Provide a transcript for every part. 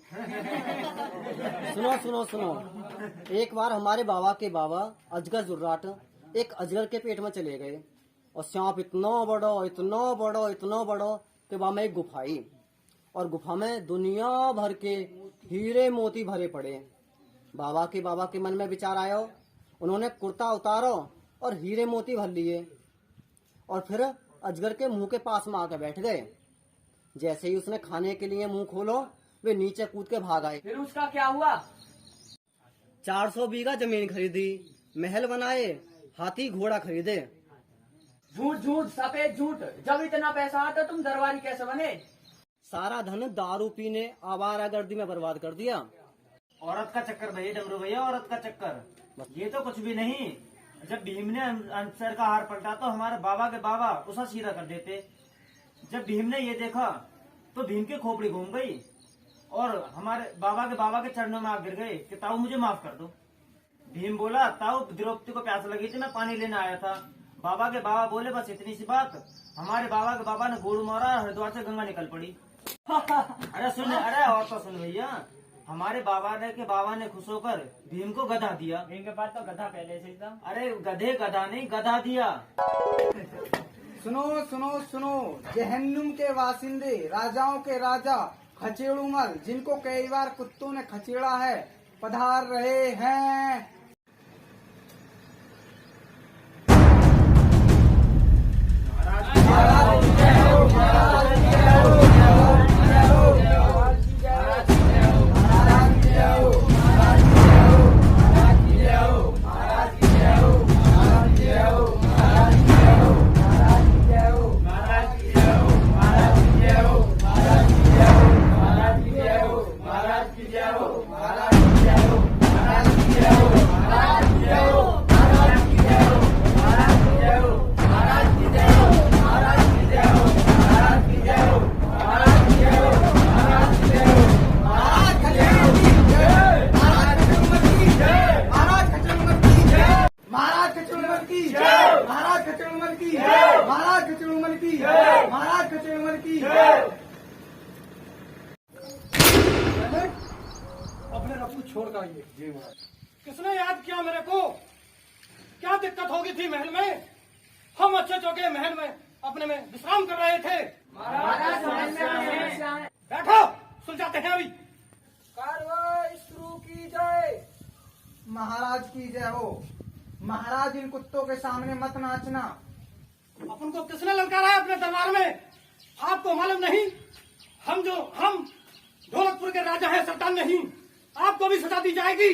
सुनो सुनो सुनो। एक बार हमारे बाबा के बाबा अजगर जुर्राट एक अजगर के पेट में चले गए और सांप इतना बड़ा इतना बड़ा इतना बड़ा कि वहां में एक गुफा आई और गुफा में दुनिया भर के हीरे मोती भरे पड़े। बाबा के मन में विचार आया, उन्होंने कुर्ता उतारो और हीरे मोती भर लिए और फिर अजगर के मुंह के पास में आकर बैठ गए। जैसे ही उसने खाने के लिए मुंह खोलो, वे नीचे कूद के भाग आए। फिर उसका क्या हुआ? 400 बीघा जमीन खरीदी, महल बनाए, हाथी घोड़ा खरीदे। झूठ झूठ सफेद झूठ। जब इतना पैसा आता तुम दरबारी कैसे बने? सारा धन दारू पीने आवारागर्दी में बर्बाद कर दिया। औरत का चक्कर भैया डमरू भैया, औरत का चक्कर। ये तो कुछ भी नहीं। जब भीम ने अनसर का हार पलटा तो हमारे बाबा के बाबा उसे सीधा कर देते। जब भीम ने ये देखा तो भीम की खोपड़ी घूम गई और हमारे बाबा के चरणों में आ गिर गए कि ताऊ मुझे माफ कर दो। भीम बोला, ताऊ द्रौपदी को प्यास लगी थी, मैं पानी लेने आया था। बाबा के बाबा बोले, बस इतनी सी बात। हमारे बाबा के बाबा ने गोड़ मारा, हरिद्वार से गंगा निकल पड़ी। अरे सुन, अरे और तो सुन भैया, हमारे बाबा ने खुश होकर भीम को गधा दिया। भीम के पास तो गधा पहले से था। अरे गधे गधा नहीं, गधा दिया। सुनो सुनो सुनो, जहन्नुम के वासिंदे, राजाओं के राजा खचेड़ूमल, जिनको कई बार कुत्तों ने खचेड़ा है, पधार रहे हैं। अपने रफू छोड़ कर आइए। किसने याद किया मेरे को? क्या दिक्कत होगी थी महल में? हम अच्छे चौके महल में अपने में विश्राम कर रहे थे। बैठो, सुलझाते हैं अभी। कार्रवाई शुरू की जाए। महाराज की जय हो। महाराज, इन कुत्तों के सामने मत नाचना। अपन को किसने ललकारा है अपने दरबार में? आपको मालूम नहीं? हम ढोलकपुर के राजा हैं, सरदार नहीं। आपको भी सजा दी जाएगी।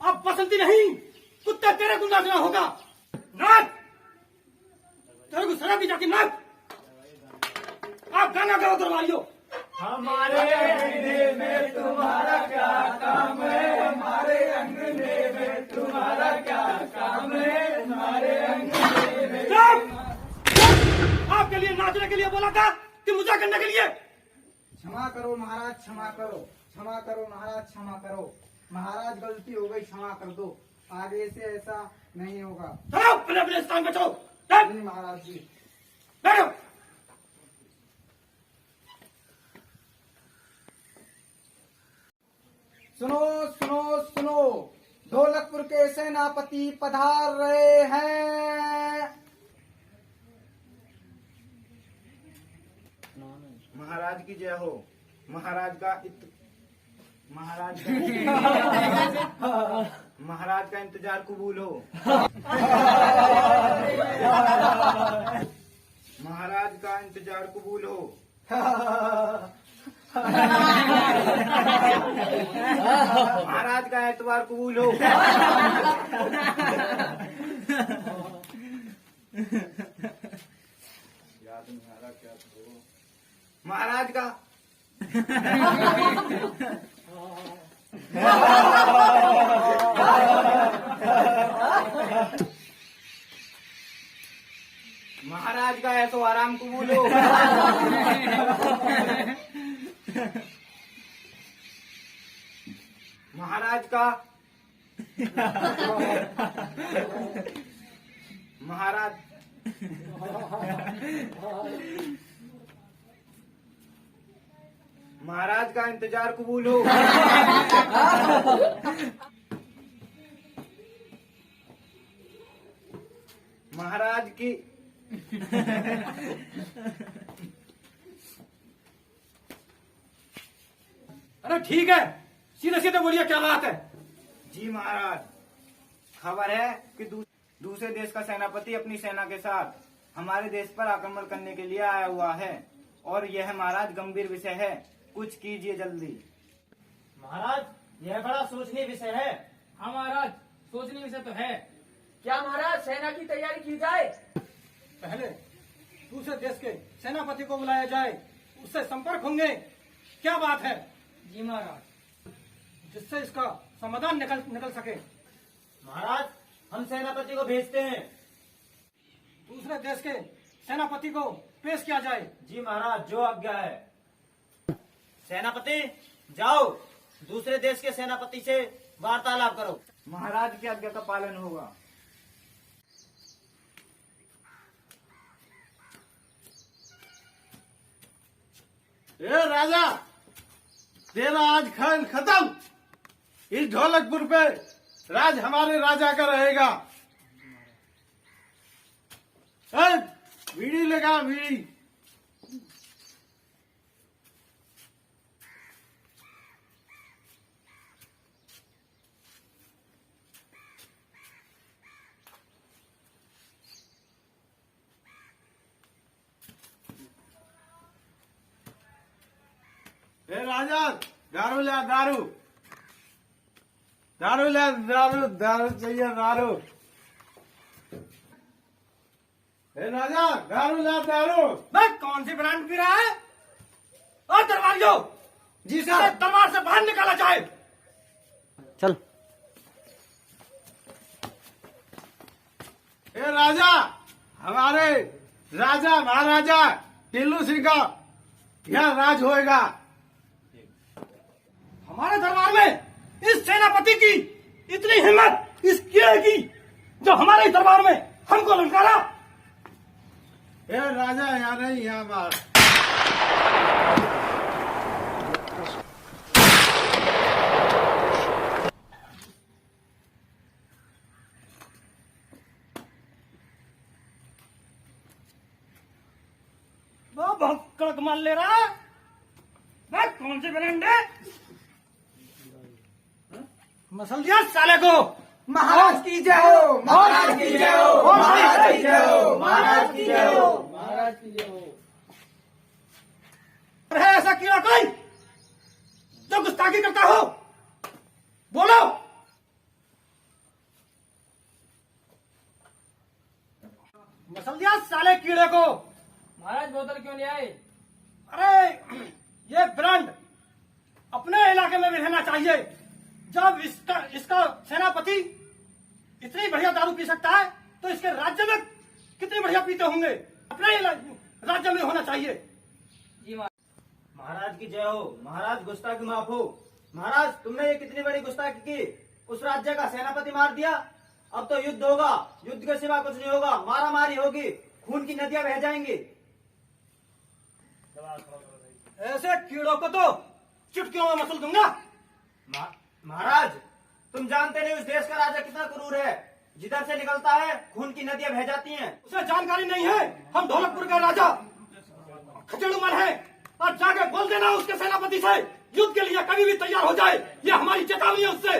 आप बसंती नहीं, कुत्ता तेरे को नाचना होगा। नाच, तेरे को सजा दी जाती, नाच। आप गाना गाओ दरबारियों। हमारे अंगने में तुम्हारा क्या काम है? हमारे अंगने में तुम्हारा क्या काम है? हमारे अंगने में। आपके लिए नाचने के लिए बोला था कि मजा करने के लिए? क्षमा करो महाराज, क्षमा करो, क्षमा करो महाराज, क्षमा करो। महाराज, गलती हो गई, क्षमा कर दो। आगे से ऐसा नहीं होगा। चलो अपने अपने स्थान पे चलो। जी महाराज जी। बैठो। सुनो सुनो सुनो, ढोलकपुर के सेनापति पधार रहे हैं। महाराज की जय हो। महाराज का इंतजार कबूल हो। महाराज का इंतजार कबूल हो। महाराज का एतवार कबूल हो। महाराज का महाराज का है तो आराम कबूल हो। महाराज का महाराज महाराज का इंतजार कबूल हो। महाराज की अरे ठीक है, सीधे सीधे बोलिए क्या बात है। जी महाराज, खबर है कि दूसरे देश का सेनापति अपनी सेना के साथ हमारे देश पर आक्रमण करने के लिए आया हुआ है और यह महाराज गंभीर विषय है, कुछ कीजिए जल्दी। महाराज यह बड़ा सोचनीय विषय है। हाँ महाराज, सोचने विषय तो है। क्या महाराज सेना की तैयारी की जाए? पहले दूसरे देश के सेनापति को बुलाया जाए, उससे संपर्क होंगे। क्या बात है? जी महाराज। जिससे इसका समाधान निकल सके। महाराज हम सेनापति को भेजते हैं। दूसरे देश के सेनापति को पेश किया जाए। जी महाराज, जो आज्ञा है। सेनापति जाओ, दूसरे देश के सेनापति से वार्तालाप करो। महाराज की आज्ञा का पालन होगा। ए राजा, तेरा आज खेल खत्म। इस ढोलकपुर पे राज हमारे राजा का रहेगा। बीड़ी लगा, बीड़ी। ए राजा, दारू ला, दारू। दारू ला, दारू, दारू चाहिए, दारू। ए राजा, दारू ला, दारू। भाई कौन सी ब्रांड पी रहा है? और दरबारियों, जी इसे सर। दरबार से बाहर निकाला जाए। चल। ए राजा, हमारे राजा महाराजा टिल्लू सिंह का यह राज होएगा। हमारे दरबार में इस सेनापति की इतनी हिम्मत इस किले की, जो हमारे इस दरबार में हमको ललकारा। ए राजा, यहाँ नहीं, यहाँ बाहर। वो बहुत कड़क माल ले रहा है। भाई कौन सी ब्रांड है? मसल दिया साले को। महाराज की जय हो, महाराज की जय हो, महाराज की जय हो, महाराज की जय हो। महाराज की जय हो। है ऐसा कीड़ा कोई जो गुस्ताखी करता हो? बोलो। मसल दिया साले कीड़े को। महाराज बोतल क्यों नहीं आए? अरे ये ब्रांड अपने इलाके में भी रहना चाहिए। जब इसका सेनापति इतनी बढ़िया दारू पी सकता है, तो इसके राज्य में कितनी बढ़िया पीते होंगे। अपने राज्य में होना चाहिए। जी महाराज। महाराज की जय हो। महाराज गुस्ताखी माफ हो। महाराज तुमने ये कितनी बड़ी गुस्ताखी की, उस राज्य का सेनापति मार दिया। अब तो युद्ध होगा, युद्ध के सिवा कुछ नहीं होगा। मारा मारी होगी, खून की नदियां बह जाएंगी। ऐसे कीड़ों को तो चुटकियों में मसल दूंगा। महाराज तुम जानते नहीं उस देश का राजा कितना क्रूर है। जिधर से निकलता है खून की नदियां बह जाती हैं। उसे जानकारी नहीं है हम ढोलकपुर के राजा खचेड़ूमल है। और जाके बोल देना उसके सेनापति से युद्ध के लिए कभी भी तैयार हो जाए। ये हमारी चेतावनी है उससे।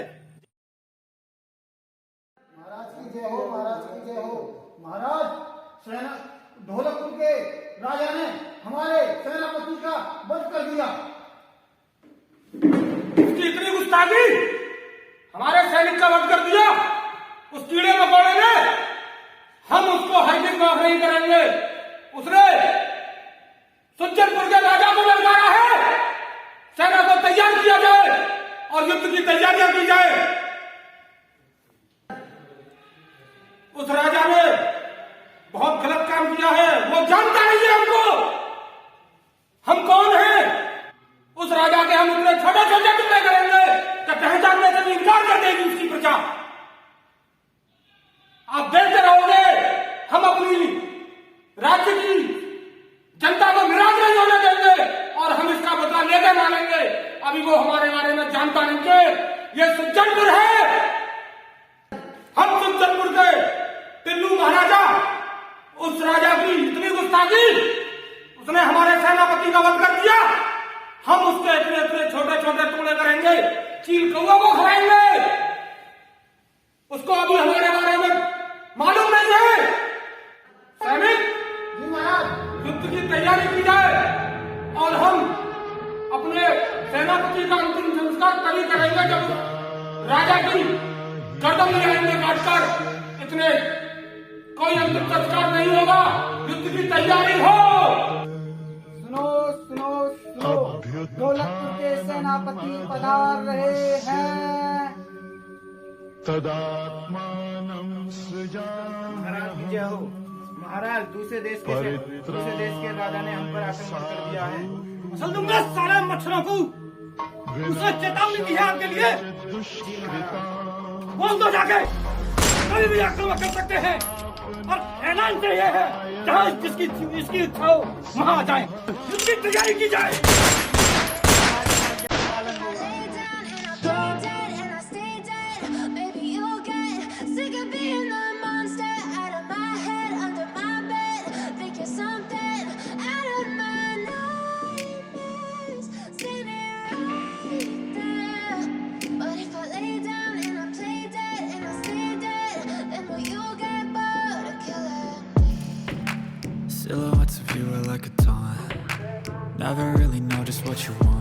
महाराज की जय हो, महाराज की जय हो। महाराज, सेना ढोलकपुर के राजा ने हमारे सेनापति का वध कर दिया। उसकी इतनी गुस्ताखी, हमारे सैनिक का वध कर दिया। उस कीड़े मकोड़े ने, हम उसको हरगिज़ माफ नहीं करेंगे। उसने सुज्जनपुर के राजा को ललकारा है। सेना को तैयार किया जाए और युद्ध की तैयारियां की जाए। उस राजा ने बहुत गलत काम किया है। वो जानता नहीं है हमको, हम कौन हैं। उस राजा के हम इतने छोटे छोटे टुकड़े करेंगे कि पहचानने से भी इनकार कर देगी उसकी प्रजा। आप देखते रहोगे, हम अपनी राज्य की जनता को निराश नहीं होने देंगे और हम इसका बदला लेके मानेंगे। हमारे बारे में जानता नहीं के ये सुजनपुर है। हम सुजनपुर के टिल्लू महाराजा, उस राजा की इतनी गुस्ताखी, उसने हमारे सेनापति का वध कर दिया। हम उसके इतने इतने छोटे छोटे टुकड़े करेंगे, चील कौवा को खिलाएंगे। उसको अभी हमारे बारे में मालूम नहीं है। सैनिक, युद्ध की तैयारी की जाए और हम अपने सेनापति का अंतिम संस्कार तभी करेंगे जब राजा की गर्दन ले आएंगे काटकर। इतने कोई अंतिम संस्कार नहीं होगा, युद्ध की तैयारी हो। सुनो सुनो सुनो, ढोलकपुर के सेनापति पधार रहे हैं। महाराज की जय हो। महाराज, दूसरे देश के राजा ने हम पर आक्रमण कर दिया है। मसल दूंगा सारे मच्छरों को। उसने चेतावनी दी है आपके लिए। बोल दो जाके, कभी भी आक्रमण कर सकते हैं। और ऐलान से यह है, जहाँ इसकी इच्छा हो वहाँ आ जाए, इसकी तैयारी की जाए। Silhouettes of you are like a taunt. Never really know just what you want.